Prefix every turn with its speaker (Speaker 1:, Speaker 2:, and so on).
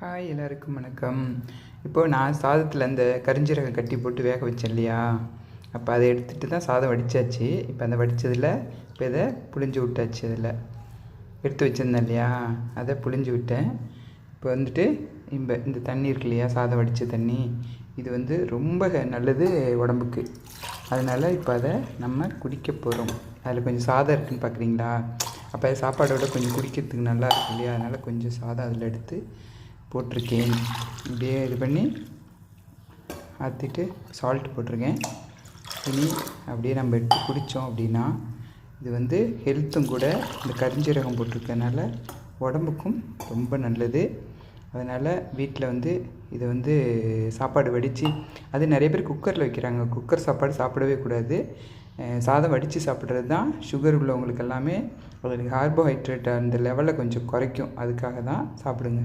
Speaker 1: Hi எல்லாருக்கும் வணக்கம். இப்போது நான் சாதத்தில் அந்த கரிஞ்சீரகம் கட்டி போட்டு வேக வச்சேன் இல்லையா, அப்போ அதை எடுத்துகிட்டு தான் சாதம் வடித்தாச்சு. இப்போ அந்த வடித்ததில் இப்போ இதை புழிஞ்சு விட்டாச்சு. அதில் எடுத்து வச்சுருந்தேன் இல்லையா, அதை புழிஞ்சு விட்டேன். இப்போ வந்துட்டு இந்த தண்ணி இருக்கு இல்லையா, சாதம் வடித்த தண்ணி, இது ரொம்ப நல்லது உடம்புக்கு. அதனால் இப்போ அதை நம்ம குடிக்க போகிறோம். அதில் கொஞ்சம் சாதம் இருக்குதுன்னு பார்க்குறீங்களா, அப்போ சாப்பாடோட கொஞ்சம் குடிக்கிறதுக்கு நல்லா இருக்கும் இல்லையா, அதனால் கொஞ்சம் சாதம் அதில் எடுத்து போட்டிருக்கேன். இப்படியே இது பண்ணி ஆற்றிட்டு சால்ட் போட்டிருக்கேன். இனி அப்படியே நம்ம எடுத்து குடித்தோம் அப்படின்னா இது ஹெல்த்தும் கூட. இந்த கரிஞ்சீரகம் போட்டிருக்கனால உடம்புக்கும் ரொம்ப நல்லது. அதனால் வீட்டில் இதை சாப்பாடு வடித்து, அது நிறைய பேர் குக்கரில் வைக்கிறாங்க. குக்கர் சாப்பாடு சாப்பிடவே கூடாது. சாதம் வடித்து சாப்பிட்றது தான் சுகர் உள்ளவங்களுக்கு எல்லாமே அதோடய கார்போஹைட்ரேட் அந்த லெவலை கொஞ்சம் குறைக்கும். அதுக்காக தான் சாப்பிடுங்க.